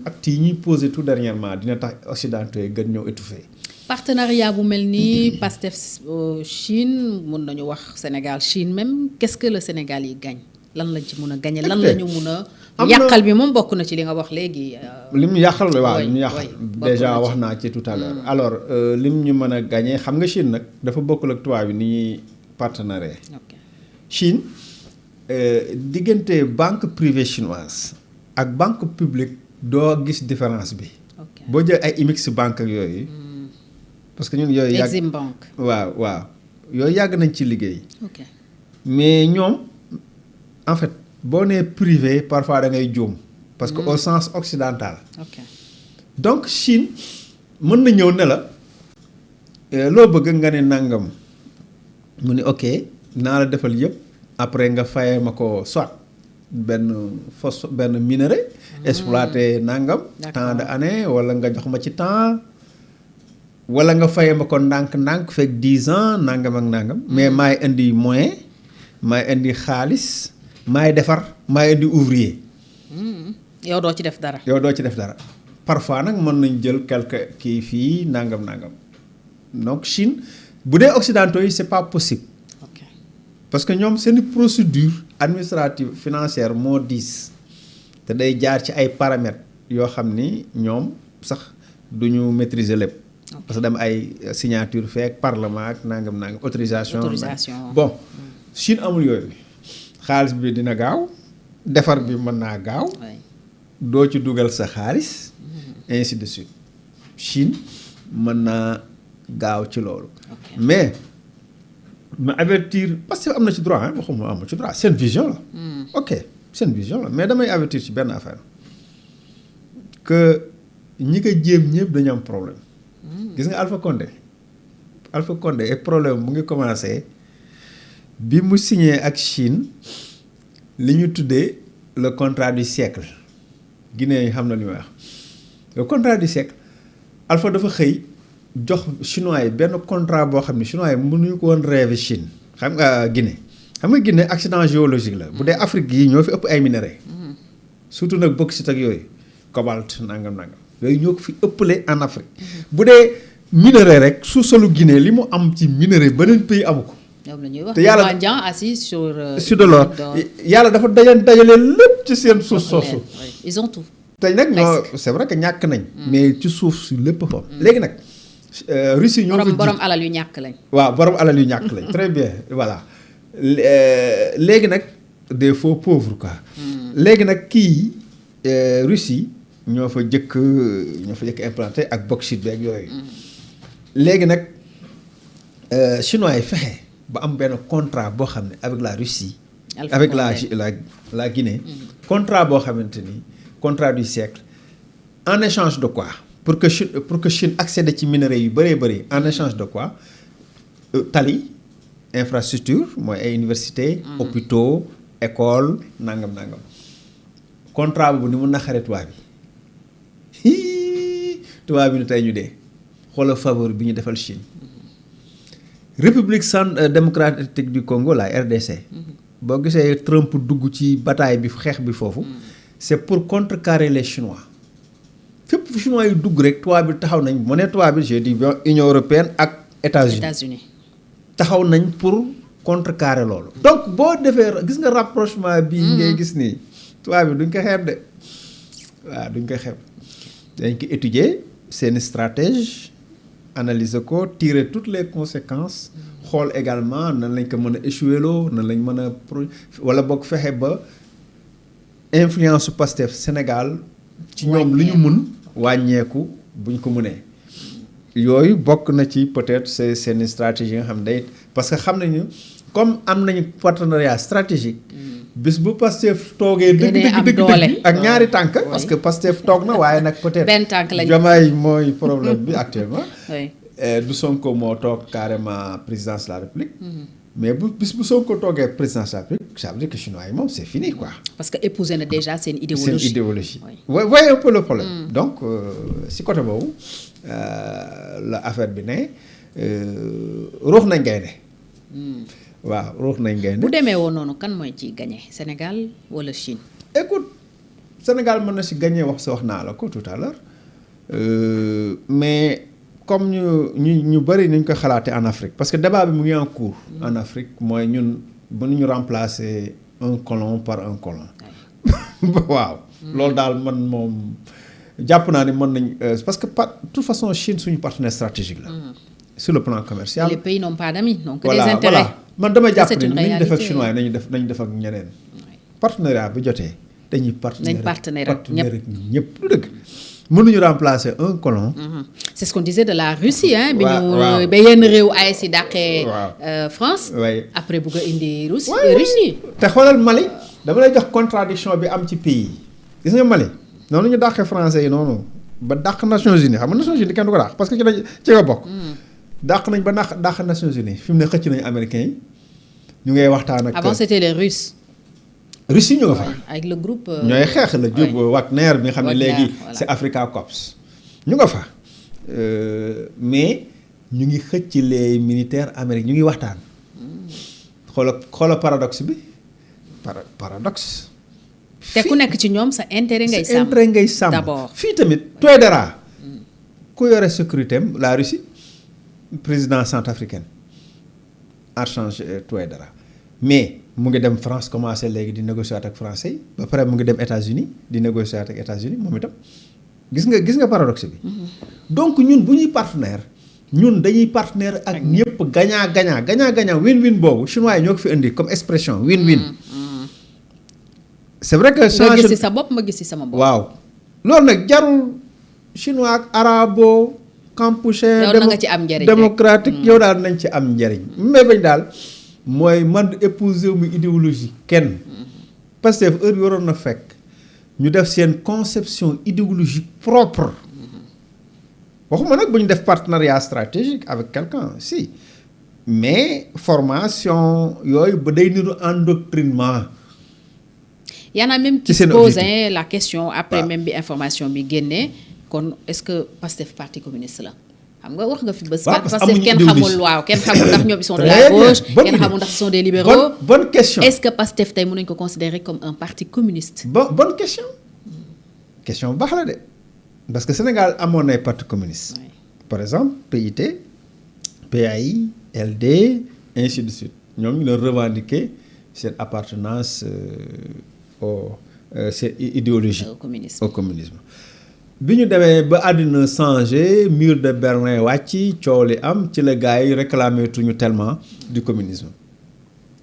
actes yi ñuy posé tout dernièrement dina tax occidentaux yi gën ñëw étouffé. partenariat bu mel nii Pastef Chine mun nañu wax Sénégal Chine même qu'est-ce que le Sénégal yi gagne lan lañ ci mun a gagné lan la ñu mun a. yàqal bi moom bokk na ci li nga wax léegi. li mu yàqal waaw li mu yàqal déjà wax naa ci tout à l'heure alors lim ñu mën a gagné xam nga Chine nag dafa bokkul ak tubaab bi ni ñuy partenariat. Chine diggante banque privée chinoise ak banque publique doo gis différence bi. boo jël ay Imix banque ak yooyu. parce que ñun yooyu. Exim Bank. waaw yooyu yàgg nañ ci liggéey. mais ñoom en fait boo nee privé parfois da ngay juum. parce que au sens occidental. donc Chine mën na ñëw ne la loo bëgg nga ne nangam mu ne ok naa la defal yëpp après nga fayee ma ko soit benn minerai. exploité nangam. tant de année wala nga jox ma ci temps. wala nga fayee ma ko ndànk-ndànk fekk 10 ans nangam ak nangam. mais maay indi moyen maay indi xaalis maay defar maay indi ouvrier. yow doo ci def dara. parfois nag mën nañ jël quelque kii fii nangam. donc Chine bu dee occidentaux yi c'est pas possible. parce que ñoom seeni procédure administrative financière moo diis te day jaar ci ay paramètres yoo xam ni ñoom sax duñu maîtriser lépp. parce que dama ay signature fekk parlement ak nangam autorisation. bon Chine amul yooyu xaalis bi dina gaaw defar bi mën naa gaaw. doo ci dugal sa xaalis. ainsi de suite Chine mën naa gaaw ci loolu. mais ma avertir parce que am na ci droit ah waxuma am na ci droit seen vision la. ok seen vision la mais damay avertir ci benn affaire que ñi ko jéem ñëpp dañu am problème. gis nga Alpha Condé et problème mu ngi commencé bi mu signé ak Chine li ñu tuddee le contrat du siècle Guinée yi xam na li may wax le contrat du siècle Alpha dafa xëy jox chinois yi benn contrat boo xam ne chinois yi mënuñu ko woon rêver Chine xam nga Guinée accident géologique la bu dee Afrique yi ñoo fi ëpp ay minerais surtout nag bauxite ak yooyu cobalt nangam yooyu ñoo ko fi ëppale en Afrique bu dee minerai rek sous-solu Guinée li mu am ci minerai beneen pays amu ko. te yàlla assis sur de l'or yàlla dafa dajale lépp ci seen suuf soosu. ils ont tout. tey nag ñoo c'est vrai que ñàkk nañ. mais ci suuf si lépp fa. léegi nag Russie ñoo fa borom alal yu ñàkk lañ. waaw borom alal yu ñàkk lañ. très bien voilà léegi nag des faux pauvres quoi. léegi nag kii Russie. ñoo fa jëkk implanté ak bauxite beeg yooyu. léegi nag chinois yi fexe ba am benn contrat boo xam ne avec la Russie. avec la Guinée. contrat boo xamante ni contrat du siècle en échange de quoi pour que Chine accède ci minerais yu bëree bëri en échange de quoi tali infrastructure mooy ay université hôpitaux école nangam. contrat boobu ni mu naxaree tubaab bi. tubaab bi ni tey ñu dee xoolal faveur bi ñu defal Chine. République démocratique du Congo la RDC. boo gisee Trump dugg ci bataille bi xeex bi foofu. c'est pour contrecarrer les Chinois. fépp fu Chinois yi dugg rek tubaab bi taxaw nañ mu ne tubaab bi j'ai dit Union européenne ak États-Unis taxaw nañ pour contrecarrer loolu. donc boo defee gis nga rapprochement bi ngay gis nii tubaab bi duñ ko xeeb de waaw duñ ko xeeb. dañ ko étudier seeni stratège analyser ko tirer toutes les conséquences xool également nan lañ ko mën a échouer loo nan lañ mën a wala boog fexe ba influence su Pastef Sénégal ci ñoom li ñu mun wàññeeku buñ ko mënee yooyu bokk na ci peut-être seeni stratégie nga xam day parce que xam nañu comme am nañu partenariat stratégique bis bu Pastef toogee dëgg ak ñaari tànk parce que Pastef toog na waaye nag peut-être benn tànk lañu Diomaye mooy problème bi actuellement du Sonko moo toog carrément présidence de la République mais bis bu Sonko toogee présidence de la République ça veut dire que chinois yi moom c'est fini quoi parce que épousé na déjà seen idéologie voyez un peu le problème donc si côté boobu la affaire bi ne ruux nañ gaynde waaw ruux nañ gaynde bu demee woon noonu kan mooy ci gagné Sénégal wala Chine. écoute Sénégal mën na si gagné wax naa la ko tout à l'heure mais comme ñu bëri nañ ko xalaatee en Afrique parce que débat bi mu ngi en cours en Afrique mooy ñun mënuñu remplacer un colon par un colon waaw loolu daal man moom jàpp naa ni mën nañ parce que de toute façon Chine suñu partenaire stratégique la sur le plan commercial. Les pays n'ont pas d'amis donc voilà, des intérêts. Voilà man dama jàpp C'est ni une nañu def ak réalité. chinois yi nañu def ak ñeneen partenariat bu jotee dañuy partenaire ak ñëpp du dëgg mënuñu remplacer un colon. C'est ce qu'on disait de la Russie hein bi waaw, waaw. ñu ba yenn réew ay si dàqee Waaw. France Oui. après bugg a indi Russie Ouais, Russie te xoolal Mali dama lay jox contradiction bi am ci pays yi gis nga Mali noonu ñu dàqee français yi noonu ba dàq Nations Unies xam nga Nations Unies kenn du ko dàq parce que ci nga bokk. dàq nañ ba dàq Nations Unies fi mu ne xëcc nañu américains yi ñu ngay waxtaan ak. avant c'était les Russes Russie ñu nga fa. avec le groupe ñooy xeex la jub Wagner bi nga xam ne Wagner, léegi voilà. c'est Africa Corps ñu nga fa mais ñu ngi xëcc les militaires américains ñu ngi waxtaan xoola paradoxe bi paradoxe. te ku nekk ci ñoom sa intérêt ngay sa sàmm intérêt ngay sàmm d'abord fii tamit Touadéra ku yore sécurité am la Russie président centrafricaine Archange Touadéra mais mu ngi dem France commencé léegi di négocier ak français yi ba pare mu ngi dem États-Unis di négocier ak États-Unis moom itam gis nga paradoxe bi donc ñun bu ñuy partenaire ñun dañuy partenaire ak ñëpp gagnant win-win boobu chinois yi ñoo ko fi indi comme expression win-win c'est vrai que nga gis ci sa bopp ma gis ci sama bopp waaw loolu nag jarul chinois ak arabo campushin yow na nga ci am njëriñ démocratique yow daal nañ ci am njëriñ mais bañ daal mooy man épouser mu idéologie kenn parce que heure bi waroon na fekk ñu def seen conception idéologique propre waxuma nag bu ñu def partenariat stratégique avec quelqu'un si mais formation yooyu ba day niru endoctrinement. y en a même qui se posent la question après même bi information bi génnee kon est-ce que Pastef parti communiste la xam nga wax nga fi bés. Pastef kenn xamul waaw kenn xamul ndax ñoom ils sont de la gauche kenn xamul ndax ils sont des libéraux. bonne question est-ce que Pastef tey mën nañu ko considérer comme un parti communiste. bonne question question bu baax la de parce que Sénégal amoon nay parti communiste. Oui. Par exemple PIT PAI LD ainsi de suite ñoom ñu doon revendiquer seen appartenance c'est idéologique au communisme bi ñu demee ba àddina changé mur de Berlin wàcc coow li am ci la gars yi réclamé tuñu tellement du communisme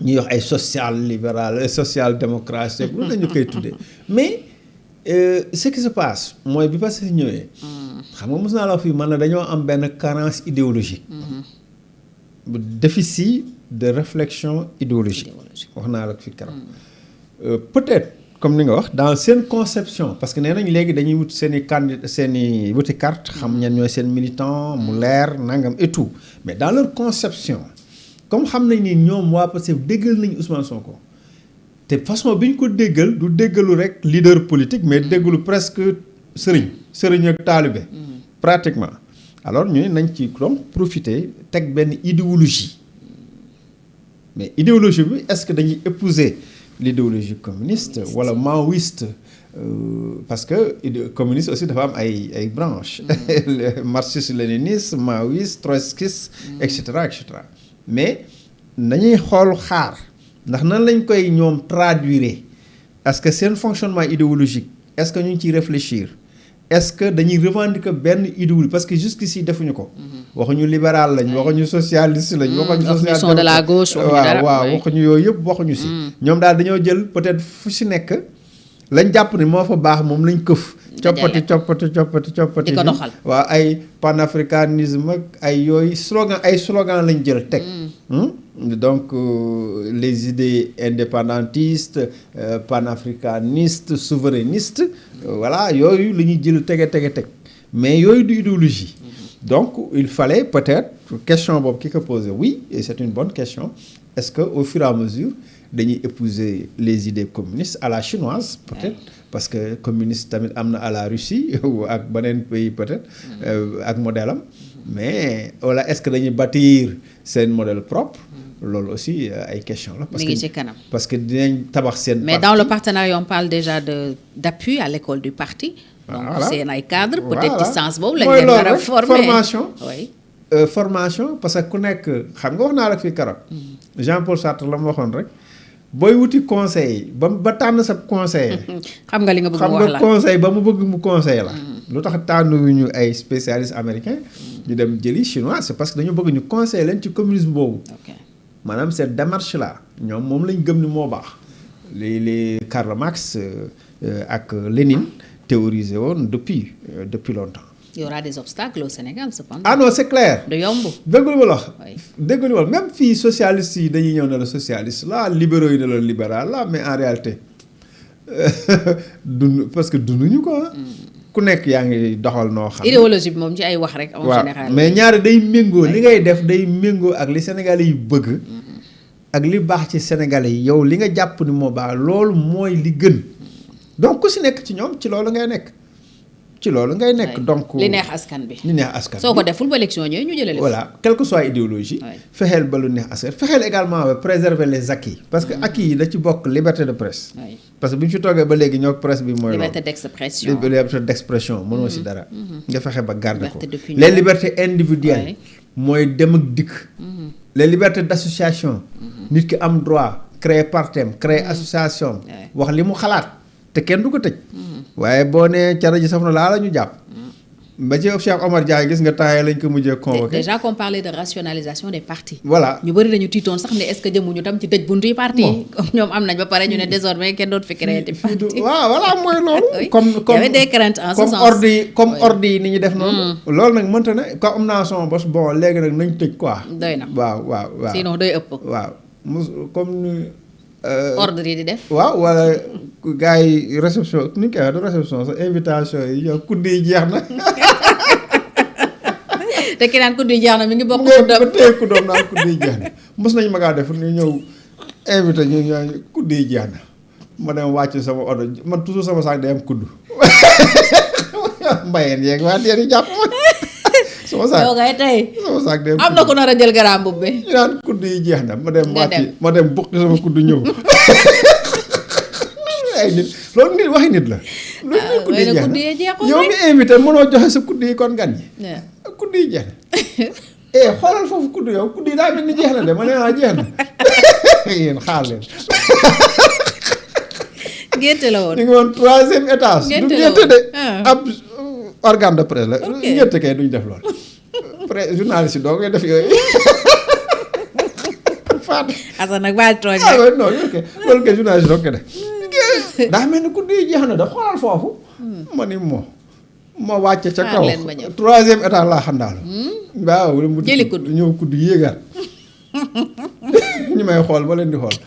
ñuy wax ay social libéral social démocratie lu la ñu koy tuddee mais ce qui se passe mooy bi parce que ñëwee xam nga mos naa la wax fii man na dañoo am benn carence idéologique déficit de réflexion idéologique wax naa la fi keroog peut-être comme ni nga wax dans seen conception parce que nee nañ léegi dañuy wut seen i candidat seen i wuti carte xam ñan ñooy seen militant mu leer nangam et tout mais dans leur conception comme xam nañ ni ñoom waa Pastef déggal nañu Ousmane Sonko te façon bi ñu ko déggal du déggalu rek leader politique mais déggalu presque sëriñ ak taalibe pratiquement alors ñu ne nañ ci donc profiter teg benn idéologie mais idéologie bi est-ce que dañuy épouser l'idéologie communiste wala maoïste parce que communiste aussi dafa am ay branches marxiste léniniste maoïste trotskiste et cetera mais nañuy xool xaar ndax nan lañ koy ñoom traduire est-ce que seen fonctionnement idéologique est-ce que ñu ngi ciy réfléchir est-ce que dañuy revendiquer benn idéologie parce que jusqu'ici defuñu ko waxuñu libéral lañ waxuñu socialiste lañ waxuñu social sont de la gauche waaw waxuñu yooyu yëpp waxuñu si ñoom daal dañoo jël peut-être fu si nekk lañ jàpp ni moo fa baax moom lañ këf coppati di ko doxal waaw ay panafricanisme ak ay yooyu slogan lañ jël teg donc les idées indépendantistes panafricanistes souverainistes voilà yooyu la ñuy jël teg mais yooyu du idéologie donc il fallait peut-être question boobu ki ko posé oui et c'est une bonne question est-ce que au fur et à mesure dañuy épouser les idées communistes à la chinoise peut-être parce que communiste tamit am na à la Russie ou ak beneen pays peut-être ak modèle am mais wala est-ce que dañuy bâtir seen modèle propre loolu aussi ay question la. mi ngi ci kanam parce que dinañ tabax seen. mais dans le partenariat on parle déjà d'appui à l'école du parti. donc seen ay cadres peut-être ci sens boobu lañ leen war a former formation. oui. Formation parce que ku nekk xam nga wax naa la fii keroog. Jean-Paul Sartre la mu waxoon rek. booy wuti conseil ba tànn sa conseiller. xam nga li nga bëgg mu wax la xam nga conseil ba mu bëgg mu conseil la. lu tax tànnuwuñu ay spécialistes américains. ñu dem jëli chinois c'est parce que dañu bëgg ñu conseiller leen ci communisme boobu. maanaam cette démarche là ñoom moom lañ gëm ni moo baax. li Karl Marx ak Lénine théorisé woon depuis longtemps. Il y aura des obstacles au Sénégal cependant. Ah non c'est clair. du yomb. dégg nga lu ma la wax. dégg nga lu ma la wax même fii socialistes yi dañuy ñëw ne la socialiste là libéraux yi ne la libéral là mais en réalité parce que dunduñu ko ku nekk yaa ngi doxal noo xam. idéologie bi moom ci ay wax rek. en général mais ñaari day méngoo li ngay def day méngoo ak li Sénégalais yi bëgg. ak li baax ci Sénégalais yi yow li nga jàpp ni moo baax loolu mooy li gën donc ku si nekk ci ñoom ci loolu ngay nekk. Donc li neex askan bi. li neex askan bi soo ko deful ba élection ñooy ñu jëlee. voilà quelle que soit idéologie. fexeel ba lu neex askan fexeel également préserver les acquis. parce que acquis yi da ci bokk liberté de presse. parce que bu ñu fi toogee ba léegi ñoo presse bi mooy. liberté d'expression liberté d'expression mënoo si dara. nga fexe ba garder ko les libertés individuelles. mooy dem ak dikk. les libertés d'association. nit ki am droit créer partem créer association. wax li mu xalaat te kenn du ko tëj. waaye boo nee cara ji saf na laa la ñu jàpp. ba ci Cheikh Omar Diagne gis nga temps lañ ko mujjee convoqué. déjà qu'on parlait de rationalisation des partis. voilà ñu bëri dañu tiitoon sax ne est-ce que jëmuñu tam ci tëj buntu yi parti yi. comme ñoom am nañ ba pare ñu ne désormais kenn dootu fi créer des partis. waaw voilà mooy loolu. comme y avait des craintes en ce sens. comme ordre yi ni ñu def noonu. loolu nag mënta ne comme am naa son bos bon léegi nag nañ tëj quoi. doy na waaw. sinon doy ëpp. waaw comme. ordre yi di def. waaw wala gars yi réception ni ñu koy waxee du réception sa invitation yi yow kudd yi jeex na. te ki naan kudd yi jeex na mi ngi bokk. ba tey kuddoom naan kudd yi jeex na mos nañu ma kaa def ñu ñëw invité ñu ñooñu kudd yi jeex na ma dem wàcc sama oto man toujours sama saak day am kudd. mbayeen yeeg waa teen yi jàpp ma. sama saak yow kay tey. sama saak day am na ko nar a jël garaam boobu bi. ñu naan kudd yi jeex na ma dem wàcc ma dem bukki sama kudd ñëw. ay nit loolu nit waxi nit la. loolu kudd yi jeex na yow mi invité mënoo joxe sa kudd yi kon gan ñi. kudd yi jeex na. xoolal foofu kudd yow kudd yi daa mel ni jeex na de ma ne jeex na. yéen xaar leen. génte la woon ñu ngi woon 3e étage. du génte de ab organe de presse la. génte kay duñ def loolu. presse journaliste yi doo koy def yooyu. Fatou. Assane nag baal tooñ rek. non loolu kay journaliste doo koy def. daa mel ni kudd yi jeex na da xoolal foofu. ma ni ma wàcce ca kaw 3e étage laa xandaalu. waaw jëli kudd ñëw kudd yéegaat. ñu may xool ba leen di xool.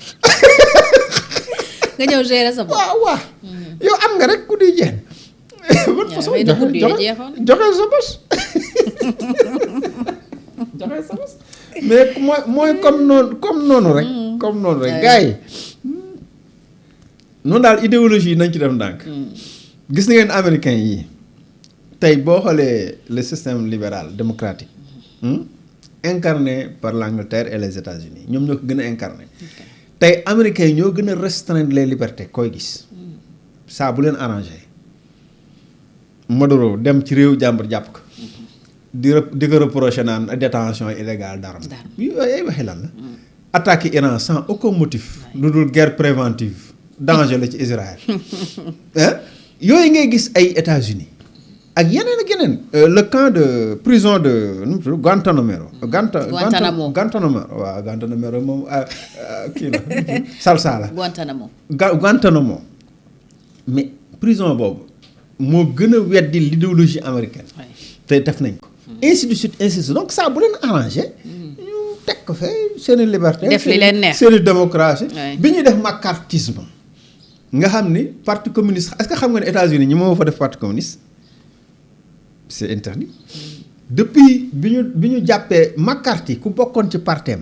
nga ñëw gérer sa bopp. waaw yow am nga rek kudd yi jeex. ban façon joxe sa bos. joxe sa bos. mais mooy comme noonu rek. comme noonu rek gars yi. noonu daal idéologie yi nañ ci def ndànk. gis ngeen américains yi tey boo xoolee le système libéral démocratique. incarné par l'Angleterre et les États-Unis ñoom ñoo ko gën a incarné. tey américains yi ñoo gën a restreindre les libertés koy gis. saa bu leen arrangé. Maduro dem ci réew jàmbur jàpp ko. di ko reproché naan détention illégale d'armes. yooyu ay waxi lan la. attaquer Iran sans aucun motif. lu dul guerre préventive. danger la ci Israël. yooyu ngay gis ay États-Unis ak yeneen ak yeneen. le camp de prison de nu mu tudd Guantanamo. Guantanamo waaw Guantanamo moom kii la salsa la. Guantanamo mais prison boobu moo gën a weddi l'idéologie américaine. te def nañ ko. ainsi de suite ainsi de suite donc ça bu leen arrangé. ñu teg ko fee seen i liberté. def li leen neex seen i démocratie. bi ñuy def macartisme. nga xam ni parti communiste est-ce que xam nga ne États-Unis ñi moo fa def parti communiste c'est interdit. depuis bi ñu jàppee McCarthy ku bokkoon ci partem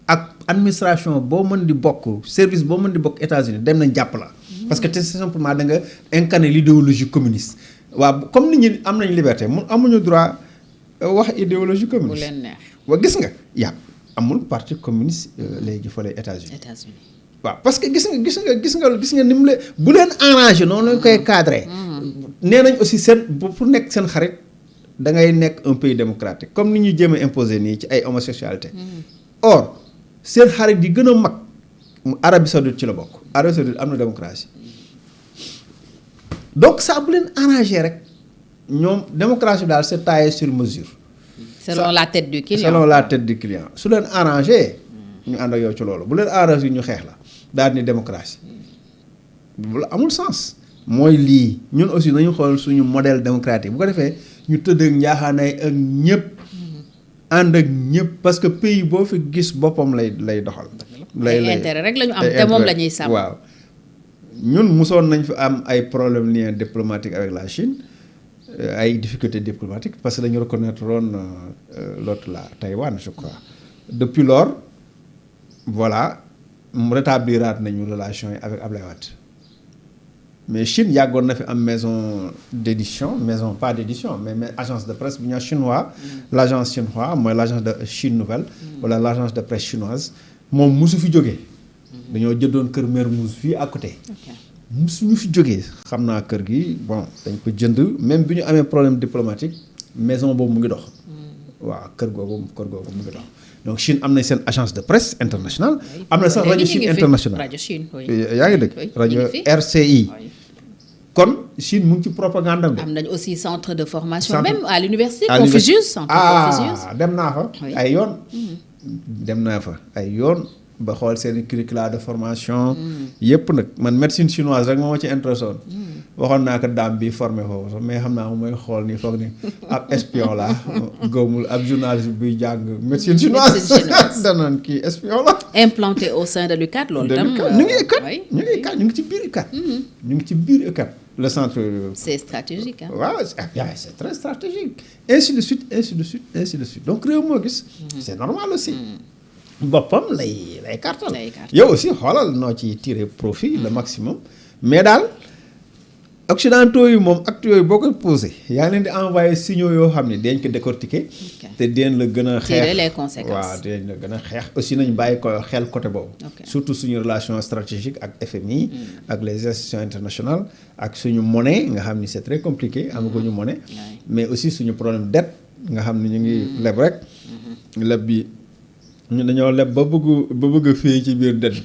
ak administration boo mën di bokk service boo mën di bokk États-Unis dem nañ jàpp la. parce que tout simplement da nga incarner l'idéologie communiste. waaw comme nit ñi am nañ liberté mun amuñu droit wax idéologie communiste. bu leen neex wa gis nga yàpp amul parti communiste léegi fële États-Unis. États-Unis. waaw parce que gis nga ni mu la bu leen arrangé noonu lañ koy cadré. nee nañ aussi seen pour nekk seen xarit da ngay nekk un pays démocratique comme ni ñu jéem a imposer nii ci ay homosexualité. or seen xarit yi gën a mag Arabie Saoudite ci la bokk. Arabie Saoudite am na démocratie donc ça bu leen arrangé rek ñoom démocratie bi daal c'est taillé sur mesure. selon la tête du client. selon la tête du client su leen arrangé ñu ànd ak yow ci loolu bu leen arrangé ñu xeex la daal ni démocratie bu la amul sens. mooy lii ñun aussi nañu xool suñu modèle démocratique bu ko defee ñu tëdd ak njaaxaanaay ak ñëpp ànd ak ñëpp parce que pays boo fi gis boppam lay doxal. lay intérêt rek la ñu am te moom la ñuy sàmm. waaw ñun mosoon nañ fi am ay problème lien diplomatique avec la Chine ay difficultés diplomatiques parce que dañu reconnaître woon l'autre là Taïwan je crois depuis lors voilà mu rétabliraat nañu relation yi avec Ablaye Wade. mais Chine yàggoon na fi am maison d'édition maison pas d'édition mais agence de presse bu ñu chinois l'agence chinois mooy l'agence de Chine Nouvelle wala l'agence de presse chinoise moom musu fi jógee dañoo jëndoon kër Mermoz fii à côté musu ñu fi jógee xam naa kër gi bon dañ ko jënd même bi ñu amee problème diplomatique maison boobu mu ngi dox waaw kër googu mu ngi dox donc Chine am nañ seen agence de presse internationale am na sax rajo Chine internationale rajo Chine yaa ngi dëgg rajo RCI kon Chine mu ngi ci propagande am de. am nañu aussi centre de formation même à l'université Confucius centre Confucius dem naa fa ay yoon dem naa fa ay yoon ba xool seen curricula de formation yëpp nag man médecine chinoise rek moo ma ci intéressé woon waxoon naa ko daam bi formé foofu sax mais xam naa moom mooy xool ni foog ni ab espion la gëmul ab journaliste buy jàng médecine chinoise danoon kii espion la implanté au sein de l'UCAD loolu tam ñu ngi ci biir UCAD ñu ngi ci biir UCAD le centre c'est stratégique hein waaw c'est très stratégique ainsi de suite donc réew moo gis c'est normal aussi boppam lay kartal yow aussi xoolal noo ci tirer profit le maximum mais daal occidentaux yi moom actes yooyu boo koy posé yaa ngi leen di envoyé signaux yoo xam ne dañ ko décortiquer te dinañ la gën a xeex tirer les conséquences waaw dinañ la gën a xeex aussi nañu bàyyi ko xel côté boobu surtout suñu relation stratégique ak FMI ak les institutions internationales ak suñu monnaie nga xam ni c'est très compliqué amaguñu monnaie mais aussi suñu problème dette nga xam ne ñu ngi leb rek leb bi ñu dañoo leb ba bëgg a fii ci biir dette.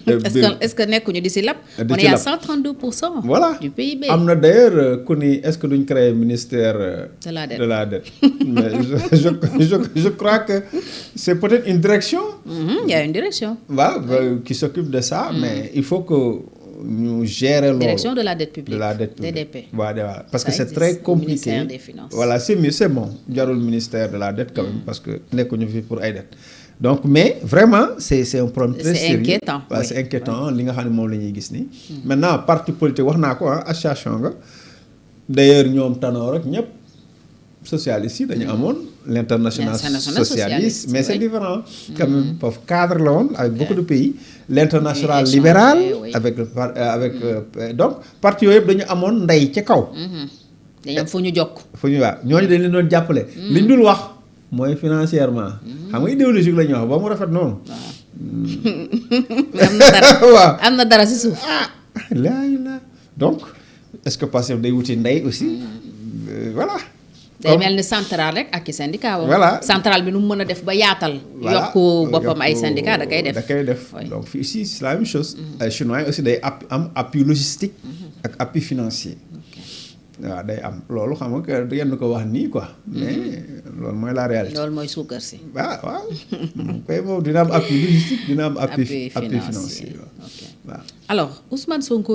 est-ce que nekkuñu di si leb. on est à 132%. voilà du PIB. am na d'ailleurs ku ni est-ce que duñ créer ministère. de la dette mais je crois que c'est peut-être une direction. Il y a une direction. waaw qui s'occupe de ça. mais il faut que ñu gérer loolu. direction de la dette publique. de la dette publique DDP. waaw parce que c'est très compliqué. ministère des finances. voilà c'est mieux c'est bon jarul ministère de la dette quand même parce que nekkuñu fi pour ay dette. donc mais vraiment c'est un problème très sérieux. C'est inquiétant. waaw c'est inquiétant li nga xam ne moom la ñuy gis nii. maintenant parti politique wax naa ko association nga d'ailleurs ñoom Tanor rek ñëpp socialistes yi dañu amoon l'international socialiste mais c'est différent quand même foofu cadre la woon avec beaucoup de pays l'international libéral avec donc parti yooyu yëpp dañu amoon ndey ca kaw dañu am fu ñu jokk waaw ñooñu dañ leen doon jàppale li ñu dul wax mooy financièrement xam nga idéologique la ñuy wax ba mu rafet noonu am na dara waaw am na dara si suuf la donc est-ce que Pastef day wuti ndey aussi voilà day mel ni central rek ak i syndicat woon. voilà central bi nu mu mën a def ba yaatal. yokku boppam ay syndicat da koy def. donc fii ici c'est la même chose. ay chinois aussi day am appui logistique. ak appui financier. waaw day am loolu xam nga da ngeen ko wax nii quoi. mais loolu mooy la réalité. loolu mooy suukar si. waaw koy moom dina am appui logistique dina am appui financier. alors Ousmane Sonko.